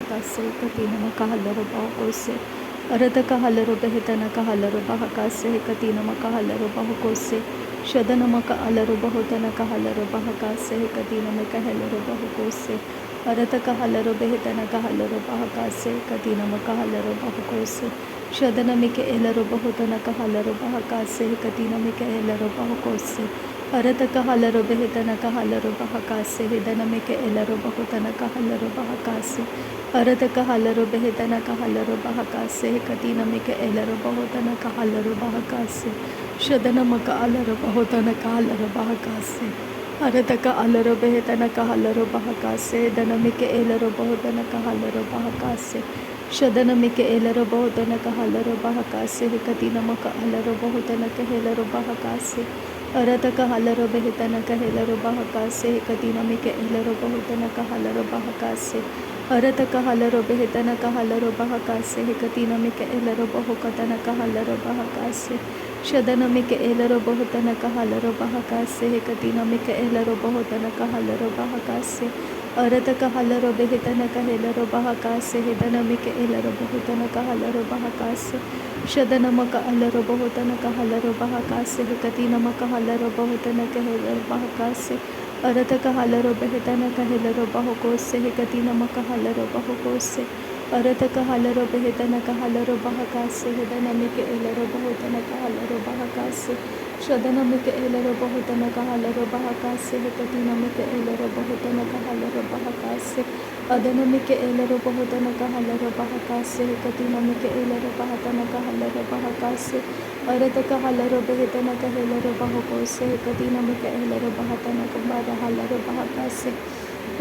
bahakase katina makahalaro bahakose arata kahalaro behitana kahalaro bahakase katina makahalaro bahakose shadana makaalaro bahotana kahalaro bahakase katina makahalaro bahakose arata kahalaro behitana kahalaro bahakase katina makahalaro bahakose shadana mike elaro bahotana kahalaro bahakase katina mike elaro bahakose arata kahalaro behitana kahalaro bahakase hidana mike elaro bahotana kahalaro bahakase arata kahalaro behitana kahalaro bahakase katina mike elaro bahotana kahalaro bahakase shadana maka alaro bahotana kahalaro bahakase arata kahalaro behitana kahalaro bahakase hidana mike elaro bahotana kahalaro bahakase shadana mike elaro bahotana kahalaro bahakase katina maka alaro bahotana kahalaro bahakase arata kahalaro behitana kahalaro bahakase katina mike elaro bahotana kahalaro bahakase arata kahalaro behitana kahalaro bahakase katina mike elaro bahokatana kahalaro bahakase shadana mike elaro bahotana kahalaro bahakase katina mike elaro bahotana kahalaro bahakase arata kahalaro behitana kahalaro bahakase hidana mike elaro bahotana kahalaro bahakase shadana maka alaro bahotana kahalaro bahakase katina maka halaro bahotana kahalaro bahakase arata kahalaro behitana kahalaro bahakose katina maka halaro bahakose arata kahalaro behitana kahalaro bahakase hidana mike elaro bahotana kahalaro bahakase shadana mike elaro bahotana kahalaro bahakase katina mike elaro bahotana kahalaro bahakase adana mike elaro bahotana kahalaro bahakase katina mike elaro bahotana kahalaro bahakase arata kahalaro behitana kahalaro bahakose katina mike elaro bahotana kahalaro bahakase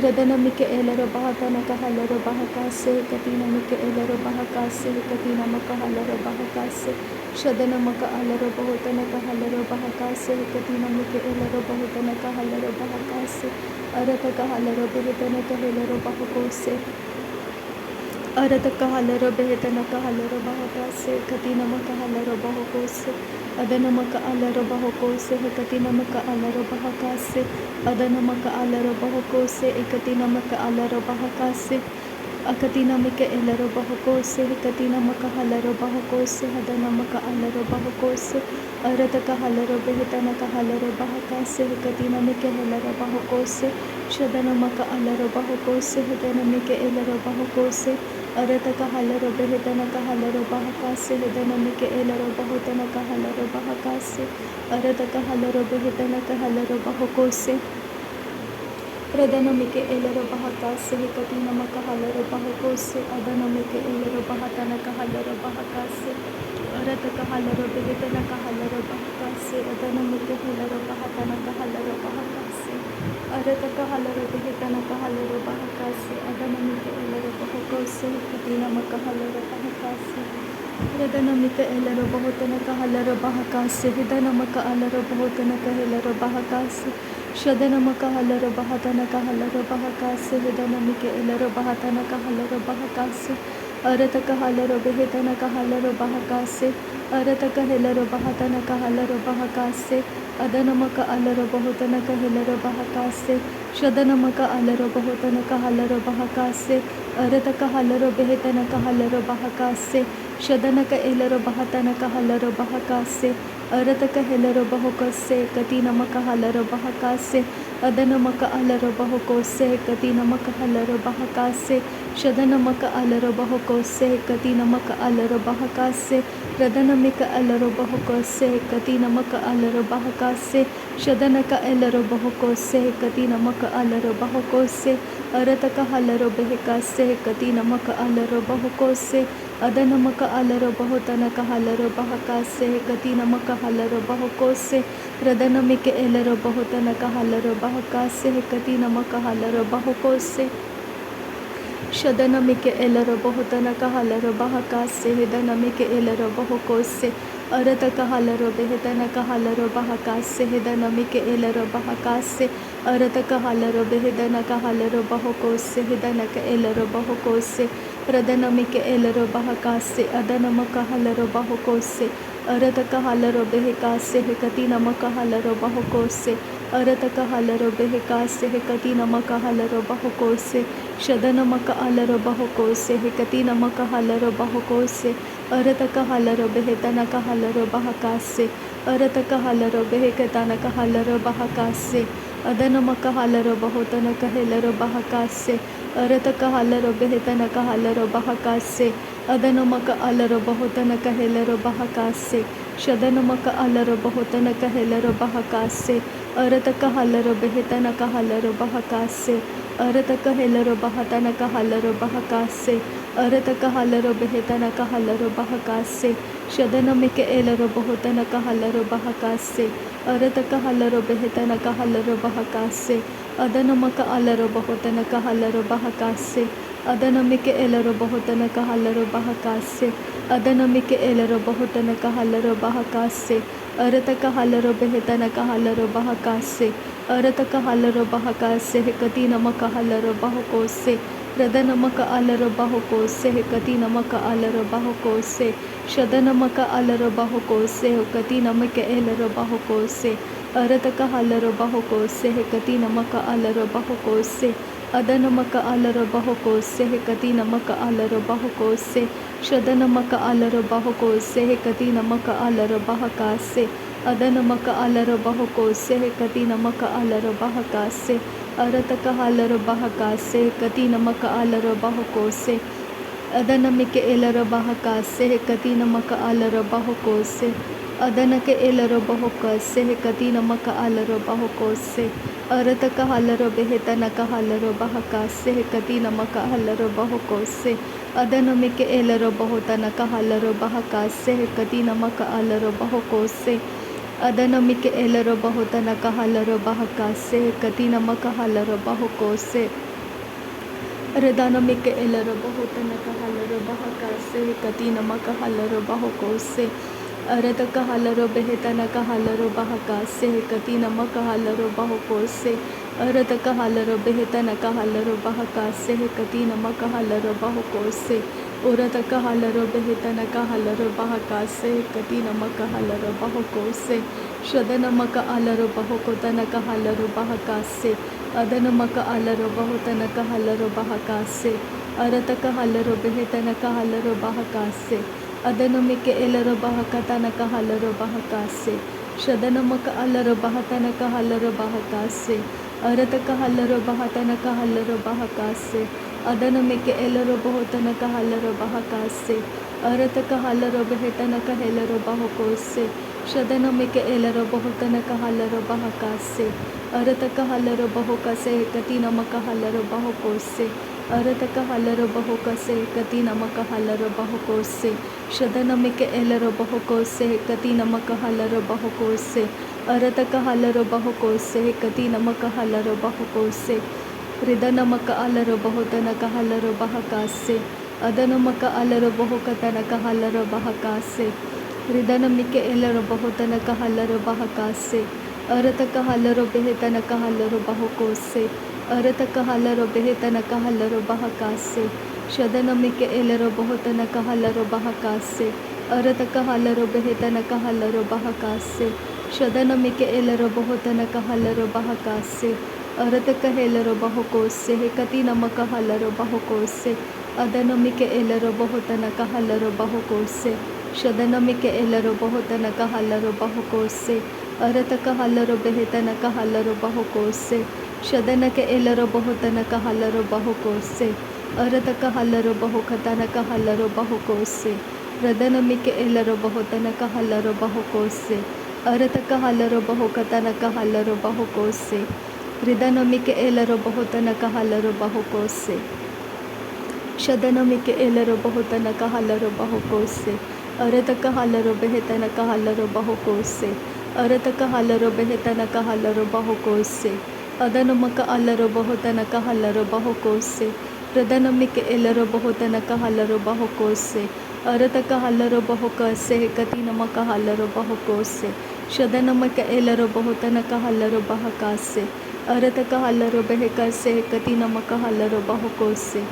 radana mike elaro bahotana kahalaro bahakase katina mike elaro bahakase katina maka halaro bahakase shadana maka alaro bahotana kahalaro bahakase katina mike elaro bahotana kahalaro bahakase arata kahalaro behitana kahalaro bahakose arata kahalaro behitana kahalaro bahakase katina maka halaro bahakose adana maka alaro bahakose katina maka alaro bahakase adana maka alaro bahakose katina maka alaro bahakase akatina mika elaro bahakose katina maka halaro bahakose adana maka alaro bahakose arata kahalaro behitana kahalaro bahakase katina mika elaro bahakose shadana maka alaro bahakose adana mika elaro bahakose arata kahalaro behitana kahalaro bahakase adana mika elaro bahotana kahalaro bahakase arata kahalaro behitana kahalaro bahakose radana mike elaro bahakase katina maka halaro bahakose adana mike elaro bahatana kahalaro bahakase arata kahalaro behitana kahalaro bahakase adana mike elaro bahatana kahalaro bahakase arata kahalaro behitana kahalaro bahakase adana mike elaro bahakose katina maka halaro bahakase radana mike elaro bahotana kahalaro bahakase hidana maka alaro bahotana kahalaro bahakase shadana maka halaro bahatana kahalaro bahakase hidana mike elaro bahatana kahalaro bahakase arata kahalaro behitana kahalaro bahakase arata kahalaro bahatana kahalaro bahakase adana maka alaro bahotana kahalaro bahakase shadana maka alaro bahotana kahalaro bahakase arata kahalaro behitana kahalaro bahakase shadana ka elaro bahatana kahalaro bahakase arata kahalaro bahakase katina maka halaro bahakase adana maka alaro bahakose katina maka halaro bahakase shadana maka alaro bahakose katina maka alaro bahakase radana mika alaro bahakose katina maka alaro bahakase shadana ka elaro bahakose katina maka alaro bahakose arata kahalaro bahakase katina maka alaro bahakose adana maka alaro bahotana kahalaro bahakase katina maka halaro bahakose radana mika elaro bahotana kahalaro bahakase katina maka halaro bahakose shadana mike elaro bahotana kahalaro bahakase hidana mike elaro bahakose arata kahalaro behitana kahalaro bahakase hidana mike elaro bahakase arata kahalaro behitana kahalaro bahakose hidana ka elaro bahakose radana mike elaro bahakase adana maka halaro bahakose arata kahalaro behikase katina maka halaro bahakose अरतक हलरो बेहकासे हेकती नमक हलरो बहुकोसे शदनमक अलरो बहुकोसे हेकती नमक हलरो बहुकोसे अरतक हलरो बेहतनक हलरो बहकासे अरतक हलरो बेहकतनक हलरो बहकासे अदनमक हलरो बहुतनक हेलरो बहकासे अरतक हलरो बेहतनक हलरो बहकासे अदनमक अलरो बहुतनक हेलरो बहकासे शदनमक अलरो बहुतनक हेलरो बहकासे अरतक हलरो बेहतनक हलरो बहकासे अरतक हेलरो बहतनक हलरो बहकासे अरतक हलरो बेहतनक हलरो बहकासे शदनमिक एलरो बहुतनक हलरो बहकासे अरतक हलरो बेहतनक हलरो बहकासे अदनमक अलरो बहुतनक हलरो बहकासे अदनमिक एलरो बहुतनक हलरो बहकासे अदनमिक एलरो बहुतनक हलरो बहकासे अरतक हलरो बेहतनक हलरो बहकासे अरतक हलरो बहकासे हेकती नमक हलरो बहुकोसे रदनमक अलरो बहुकोसे हेकती नमक अलरो बहुकोसे शदनमक अलरो बहुकोसे हेकती नमक एलरो बहुकोसे अरतक हलरो बहुकोसे हेकती नमक अलरो बहुकोसे अदनमक अलरो बहुकोसे हेकती नमक अलरो बहुकोसे शदनमक अलरो बहुकोसे हेकती नमक अलरो बहकासे अदनमक अलरो बहुकोसे हेकती नमक अलरो बहकासे अरतक हलरो बहकासे हेकती नमक अलरो बहुकोसे अदनमिक एलरो बहकासे हेकती नमक अलरो बहुकोसे अदनक एलरो बहुकोसे हेकती नमक अलरो बहुकोसे अरतक हलरो बेहतनक हलरो बहकासे हेकती नमक हलरो बहुकोसे अदनमिक एलरो बहुतनक हलरो बहकासे हेकती नमक अलरो बहुकोसे अदनमिक एलरो बहुतनक हलरो बहकासे हेकती नमक हलरो बहुकोसे रदानमिक एलरो बहुतनक हलरो बहकासे हेकती नमक हलरो बहुकोसे अरतक हलरो बेहतनक हलरो बहकासे हेकती नमक हलरो बहुकोसे अरतक हलरो बेहतनक हलरो बहकासे हेकती नमक हलरो बहुकोसे उरतक हलरो बेहतनक हलरो बहकासे हेकती नमक हलरो बहुकोसे शदनमक अलरो बहुकोतनक हलरो बहकासे अदनमक अलरो बहुतनक हलरो बहकासे अरतक हलरो बेहतनक हलरो बहकासे अदनमिक एलरो बहकतनक हलरो बहकासे शदनमक अलरो बहतनक हलरो बहकासे अरतक हलरो बहतनक हलरो बहकासे अदनमिक एलरो बहुतनक हलरो बहकासे अरतक हलरो बेहतनक हेलरो बहुकोसे शदनमिक एलरो बहुतनक हलरो बहकासे अरतक हलरो बहुकसे हेकती नमक हलरो बहुकोसे अरतक हलरो बहुकसे हेकती नमक हलरो बहुकोसे शदनमिक एलरो बहुकोसे हेकती नमक हलरो बहुकोसे अरतक हलरो बहुकोसे हेकती नमक हलरो बहुकोसे हृदनमक अलरो बहुतनक हलरो बहकासे अदनमक अलरो बहुकतनक हलरो बहकासे हृदनमिक एलरो बहुतनक हलरो बहकासे अरतक हलरो बेहतनक हलरो बहुकोसे अरतक हलरो बेहतनक हलरो बहकासे शदनमिक एलरो बहुतनक हलरो बहकासे अरतक हलरो बेहतनक हलरो बहकासे शदनमिक एलरो बहुतनक हलरो बहकासे अरतक हेलरो बहुकोसे हेकती नमक हलरो बहुकोसे अदनमिक एलरो बहुतनक हलरो बहुकोसे शदनमिक एलरो बहुतनक हलरो बहुकोसे अरतक हलरो बेहतनक हलरो बहुकोसे शदनक एलरो बहुतनक हलरो बहुकोसे अरतक हलरो बहुकतनक हलरो बहुकोसे रदनमिक एलरो बहुतनक हलरो बहुकोसे अरतक हलरो बहुकतनक हलरो बहुकोसे हृदनमिक एलरो बहुतनक हलरो बहुकोसे शदनमिक एलरो बहुतनक हलरो बहुकोसे अरतक हलरो बेहतनक हलरो बहुकोसे अरतक हलरो बेहतनक हलरो बहुकोसे अदनमक अलरो बहुतनक हलरो बहुकोसे रदनमिक एलरो बहुतनक हलरो बहुकोसे अरतक हलरो बहुकसे हेकती नमक हलरो बहुकोसे शदनमक एलरो बहुतनक हलरो बहकासे अरतक हलरो बेहकसे हेकती नमक हलरो बहुकोसे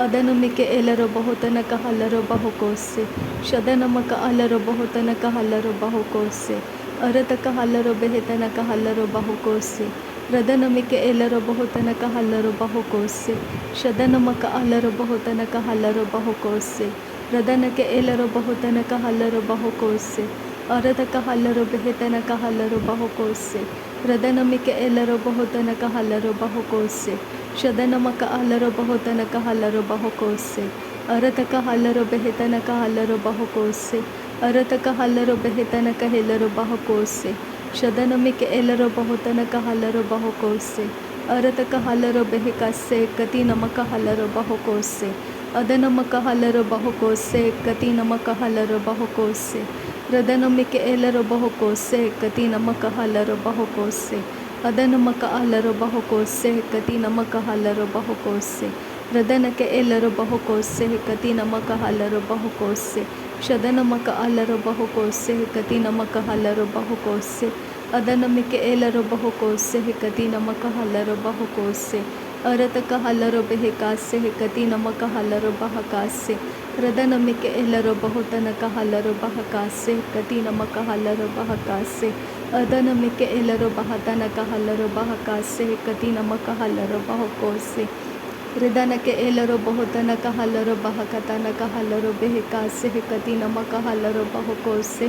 अदनमिक एलरो बहुतनक हलरो बहुकोसे शदनमक अलरो बहुतनक हलरो बहुकोसे ಅರತಕ ಹಲ್ಲರು ಬೆಹಿತನಕ ಹಲ್ಲರು ಬಹುಕೋಸೆ ರದನಮಿಕೆ ಎಲ್ಲರು ಬಹುತನಕ ಹಲ್ಲರು ಬಹುಕೋಸೆ ಶದನಮಕ ಹಲ್ಲರು ಬಹುತನಕ ಹಲ್ಲರು ಬಹುಕೋಸೆ ರದನಕ್ಕೆ ಎಲ್ಲರು ಬಹುತನಕ ಹಲ್ಲರು ಬಹುಕೋಸೆ ಅರತಕ ಹಲ್ಲರು ಬೆಹಿತನಕ ಹಲ್ಲರು ಬಹುಕೋಸೆ ರದನಮಿಕೆ ಎಲ್ಲರು ಬಹುತನಕ ಹಲ್ಲರು ಬಹುಕೋಸೆ ಶದನಮಕ ಹಲ್ಲರು ಬಹುತನಕ ಹಲ್ಲರು ಬಹುಕೋಸೆ ಅರತಕ ಹಲ್ಲರು ಬೆಹಿತನಕ ಹಲ್ಲರು ಬಹುಕೋಸೆ ಅರತಕ ಹಲ್ಲರು ಬೆಹಿತನಕ ಹೆಲ್ಲರು ಬಹುಕೋಸೆ ಶದನಮಿಕೆ ಎಲ್ಲರು ಬಹುತನಕ ಹಲ್ಲರು ಬಹುಕೋಸೆ ಅರತಕ ಹಲ್ಲರು ಬೆಹಿಕಸೆ ಕತಿ ನಮಕ ಹಲ್ಲರು ಬಹುಕೋಸೆ ಅದನಮಕ ಹಲ್ಲರು ಬಹುಕೋಸೆ ಕತಿ ನಮಕ ಹಲ್ಲರು ಬಹುಕೋಸೆ ರದನಮಿಕೆ ಎಲ್ಲರು ಬಹುಕೋಸೆ ಕತಿ ನಮಕ ಹಲ್ಲರು ಬಹುಕೋಸೆ ಅದನಮಕ ಹಲ್ಲರು ಬಹುಕೋಸೆ ಕತಿ ನಮಕ ಹಲ್ಲರು ಬಹುಕೋಸೆ ರದನಕ್ಕೆ ಎಲ್ಲರು ಬಹುಕೋಸೆ ಕತಿ ನಮಕ ಹಲ್ಲರು ಬಹುಕೋಸೆ ಶದನಮಕ ಹಲ್ಲರು ಬಹುಕೋಸೆ ಕತಿ ನಮಕ ಹಲ್ಲರು ಬಹುಕೋಸೆ ಅದನಮಿಕೆ ಎಲ್ಲರು ಬಹುಕೋಸೆ ಕತಿ ನಮಕ ಹಲ್ಲರು ಬಹುಕೋಸೆ ಅರತಕ ಹಲ್ಲರು ಬೆಹಿಕಾಸೆ ಕತಿ ನಮಕ ಹಲ್ಲರು ಬಹಕಾಸೆ ರದನಮಿಕೆ ಎಲ್ಲರು ಬಹುತನಕ ಹಲ್ಲರು ಬಹಕಾಸೆ ಕತಿ ನಮಕ ಹಲ್ಲರು ಬಹಕಾಸೆ ಅದನಮಿಕೆ ಎಲ್ಲರು ಬಹತನಕ ಹಲ್ಲರು ಬಹಕಾಸೆ ಕತಿ ನಮಕ ಹಲ್ಲರು ಬಹುಕೋಸೆ ಹೃದನಕ್ಕೆ ಎಲ್ಲರು ಬಹುತನಕ ಹಲ್ಲರು ಬಹಕತನಕ ಹಲ್ಲರು ಬೆಹಿಕಾಸೆ ಕತಿ ನಮಕ ಹಲ್ಲರು ಬಹುಕೋಸೆ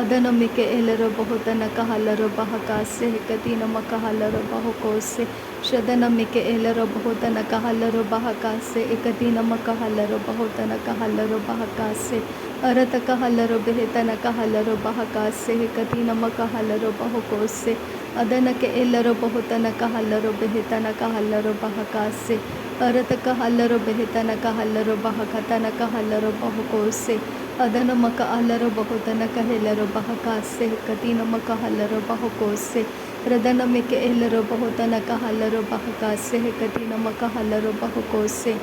ಅದನಮಿಕೆ ಎಲ್ಲರು ಬಹುತನಕ ಹಲ್ಲರು ಬಹಕಾಸೆ ಕತಿ ನಮಕ ಹಲ್ಲರು ಬಹುಕೋಸೆ ಶದನಮಿಕೆ ಎಲ್ಲರು ಬಹುತನಕ ಹಲ್ಲರು ಬಹಕಾಸೆ ಕತಿ ನಮಕ ಹಲ್ಲರು ಬಹುತನಕ ಹಲ್ಲರು ಬಹಕಾಸೆ ಅರತಕ ಹಲ್ಲರು ಬೆಹಿತನಕ ಹಲ್ಲರು ಬಹಕಾಸೆ ಕತಿ ನಮಕ ಹಲ್ಲರು ಬಹುಕೋಸೆ ಅದನಕ್ಕೆ ಎಲ್ಲರು ಬಹುತನಕ ಹಲ್ಲರು ಬೆಹಿತನಕ ಹಲ್ಲರು ಬಹಕಾಸೆ ಅರತಕ ಹಲ್ಲರು ಬೆಹಿತನಕ ಹಲ್ಲರು ಬಹಕತನಕ ಹಲ್ಲರು ಬಹುಕೋಸೆ ಅದನಮಕ ಹಲ್ಲರು ಬಹುತನಕ ಹೆಲ್ಲರು ಬಹಕಾಸೆ ಕತಿ ನಮಕ ಹಲ್ಲರು ಬಹುಕೋಸೆ ರದನಮಿಕೆ ಎಲ್ಲರು ಬಹುತನಕ ಹಲ್ಲರು ಬಹಕಾಸೆ ಕತಿ ನಮಕ ಹಲ್ಲರು ಬಹುಕೋಸೆ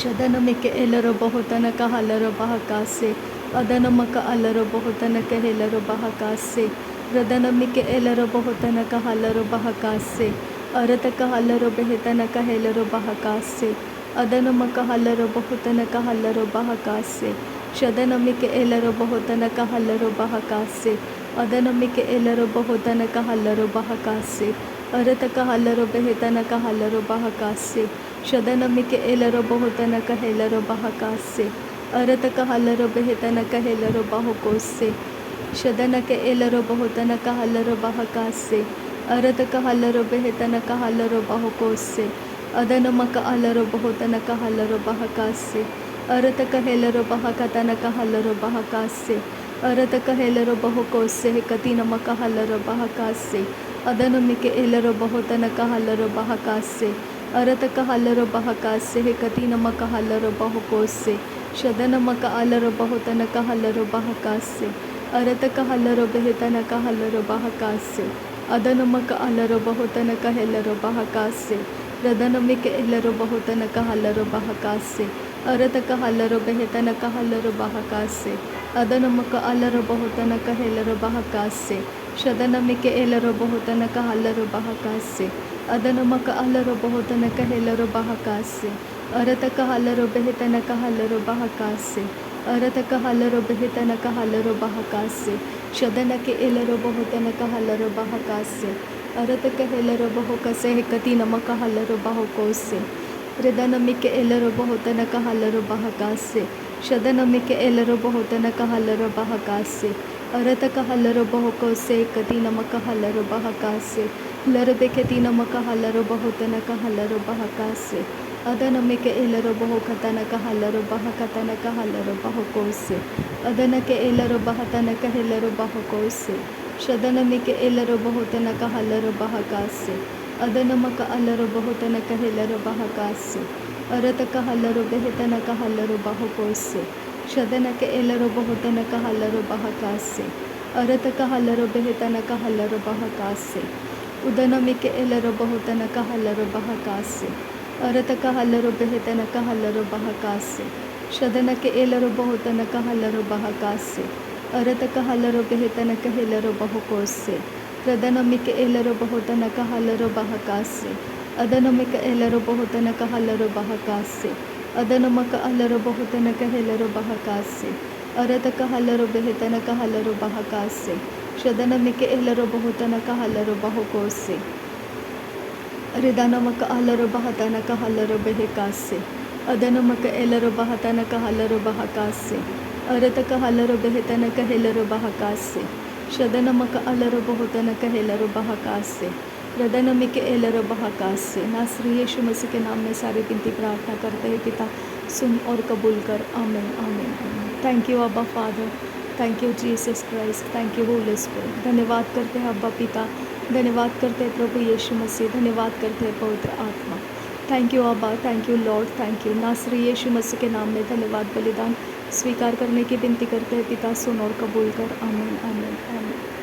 ಶದನಮಿಕೆ ಎಲ್ಲರು ಬಹುತನಕ ಹಲ್ಲರು ಬಹಕಾಸೆ ಅದನಮಕ ಹಲ್ಲರು ಬಹುತನಕ ಹೆಲ್ಲರು ಬಹಕಾಸೆ ರದನಮಿಕೆ ಎಲ್ಲರು ಬಹುತನಕ ಹಲ್ಲರು ಬಹಕಾಸೆ ಅರತಕ ಹಲ್ಲರು ಬೆಹಿತನಕ ಹೆಲ್ಲರು ಬಹಕಾಸೆ ಅದನಮಕ ಹಲ್ಲರು ಬಹುತನಕ ಹಲ್ಲರು ಬಹಕಾಸೆ ಶದನಮಿಕೆ ಎಲ್ಲರು ಬಹುತನಕ ಹಲ್ಲರು ಬಹಕಾಸೆ ಅದನಮಿಕೆ ಎಲ್ಲರು ಬಹುತನಕ ಹಲ್ಲರು ಬಹಕಾಸೆ ಅರತಕ ಹಲ್ಲರು ಬೆಹಿತನಕ ಹಲ್ಲರು ಬಹಕಾಸೆ ಶದನಮಿಕೆ ಎಲ್ಲರು ಬಹುತನಕ ಹೆಲ್ಲರು ಬಹಕಾಸೆ ಅರತಕ ಹಲ್ಲರು ಬೆಹಿತನಕ ಹೆಲ್ಲರು ಬಹುಕೋಸೆ ಶದನಕ್ಕೆ ಎಲ್ಲರು ಬಹುತನಕ ಹಲ್ಲರು ಬಹಕಾಸೆ ಅರತಕ ಹಲ್ಲರು ಬೆಹಿತನಕ ಹಲ್ಲರು ಬಹುಕೋಸೆ ಅದನಮಕ ಹಲ್ಲರು ಬಹುತನಕ ಹಲ್ಲರು ಬಹಕಾಸೆ ಅರತಕ ಹೆಲ್ಲರು ಬಹಕತನಕ ಹಲ್ಲರು ಬಹಕಾಸೆ ಅರತಕ ಹೆಲ್ಲರು ಬಹುಕೋಸೆ ಕತಿ ನಮಕ ಹಲ್ಲರು ಬಹಕಾಸೆ ಅದನಮಿಕೆ ಎಲ್ಲರು ಬಹುತನಕ ಹಲ್ಲರು ಬಹಕಾಸೆ ಅರತಕ ಹಲ್ಲರು ಬಹಕಾಸೆ ಕತಿ ನಮಕ ಹಲ್ಲರು ಬಹುಕೋಸೆ ಶದನಮಕ ಹಲ್ಲರು ಬಹುತನಕ ಹಲ್ಲರು ಬಹಕಾಸೆ ಅರತಕ ಹಲ್ಲರು ಬೆಹಿತನಕ ಹಲ್ಲರು ಬಹಕಾಸೆ ಅದನಮಕ ಹಲ್ಲರು ಬಹುತನಕ ಹೆಲ್ಲರು ಬಹಕಾಸೆ ರದನಮಿಕೆ ಎಲ್ಲರು ಬಹುತನಕ ಹಲ್ಲರು ಬಹಕಾಸೆ ಅರತಕ ಹಲ್ಲರು ಬೆಹಿತನಕ ಹಲ್ಲರು ಬಹಕಾಸೆ ಅದನಮಕ ಹಲ್ಲರು ಬಹುತನಕ ಹೆಲ್ಲರು ಬಹಕಾಸೆ ಶದನಮಿಕೆ ಎಲ್ಲರು ಬಹುತನಕ ಹಲ್ಲರು ಬಹಕಾಸೆ ಅದನಮಕ ಹಲ್ಲರು ಬಹುತನಕ ಹೆಲ್ಲರು ಬಹಕಾಸೆ ಅರತಕ ಹಲ್ಲರು ಬೆಹಿತನಕ ಹಲ್ಲರು ಬಹಕಾಸೆ ಅರತಕ ಹಲ್ಲರು ಬೆಹಿತನಕ ಹಲ್ಲರು ಬಹಕಾಸೆ ಶದನಕ್ಕೆ ಎಲ್ಲರು ಬಹುತನಕ ಹಲ್ಲರು ಬಹಕಾಸೆ ಅರತಕ ಹೆಲ್ಲರು ಬಹುಕಸೆ ಕತಿ ನಮಕ ಹಲ್ಲರು ಬಹುಕೋಸೆ ರದನಮಿಕೆ ಎಲ್ಲರು ಬಹುತನಕ ಹಲ್ಲರು ಬಹಕಾಸೆ ಶದನಮಿಕೆ ಎಲ್ಲರು ಬಹುತನಕ ಹಲ್ಲರು ಬಹಕಾಸೆ ಅರತಕ ಹಲ್ಲರು ಬಹುಕೋಸೆ ಕತಿ ನಮಕ ಹಲ್ಲರು ಬಹಕಾಸೆ ಲರಬೆಕೆತಿ ನಮಕ ಹಲ್ಲರು ಬಹುತನಕ ಹಲ್ಲರು ಬಹಕಾಸೆ ಅದನಮಿಕೆ ಎಲ್ಲರು ಬಹುಕತನಕ ಹಲ್ಲರು ಬಹಕತನಕ ಹಲ್ಲರು ಬಹುಕೋಸೆ ಅದನಕ್ಕೆ ಎಲ್ಲರು ಬಹತನಕ ಹೆಲ್ಲರು ಬಹುಕೋಸೆ ಶದನಮಿಕೆ ಎಲ್ಲರು ಬಹುತನಕ ಹಲ್ಲರು ಬಹಕಾಸೆ ಅದನಮಕ ಹಲ್ಲರು ಬಹುತನಕ ಹೆಲ್ಲರು ಬಹಕಾಸೆ ಅರತಕ ಹಲ್ಲರು ಬೆಹಿತನಕ ಹಲ್ಲರು ಬಹುಕೋಸೆ ಶದನಕ್ಕೆ ಎಲ್ಲರು ಬಹುತನಕ ಹಲ್ಲರು ಬಹಕಾಸೆ ಅರತಕ ಹಲ್ಲರು ಬೆಹಿತನಕ ಹಲ್ಲರು ಬಹಕಾಸೆ ಉದನಮಿಕೆ ಎಲ್ಲರು ಬಹುತನಕ ಹಲ್ಲರು ಬಹಕಾಸೆ ಅರತಕ ಹಲ್ಲರು ಬೆಹಿತನಕ ಹಲ್ಲರು ಬಹಕಾಸೆ ಶದನಕ್ಕೆ ಎಲ್ಲರು ಬಹುತನಕ ಹಲ್ಲರು ಬಹಕಾಸೆ ಅರತಕ ಹಲ್ಲರು ಬೆಹಿತನಕ ಹೆಲ್ಲರು ಬಹುಕೋಸೆ ರದನಮಿಕೆ ಎಲ್ಲರು ಬಹುತನಕ ಹಲ್ಲರು ಬಹಕಾಸೆ ಅದನಮಿಕೆ ಎಲ್ಲರು ಬಹುತನಕ ಹಲ್ಲರು ಬಹಕಾಸೆ ಅದನಮಕ ಹಲ್ಲರು ಬಹುತನಕ ಹೆಲ್ಲರು ಬಹಕಾಸೆ अरतक हलरो बेहतनक हलरो बहकासे शदनमिक एलरो बहुतनक हलरो बहुकोसे रिदानमक हलरो बहतनक हलरो बेहकासे अदनमक एलरो बहतनक हलरो बहकासे अरतक हलरो बेहतनक हेलरो बहकासे शदनमक अलरो बहुतनक हेलरो बहकासे रदनमिक एलरो बहकासे। नासरी यीशु मसीह के नाम में सारी विनती प्रार्थना करते हैं पिता, सुन और कबूल कर। आमीन आमीन आमीन। थैंक यू अब्बा father, thank you Jesus Christ, thank you Holi spirit. धन्यवाद करते हैं अब्बा पिता, धन्यवाद करते हैं प्रभु यीशु मसीह, धन्यवाद करते हैं पवित्र आत्मा। थैंक यू अब्बा, thank you Lord, thank you. नासरी यीशु मसीह के नाम में धन्यवाद बलिदान स्वीकार करने की विनती करते हैं पिता, सुन और कबूल कर। आमीन आमीन आमीन।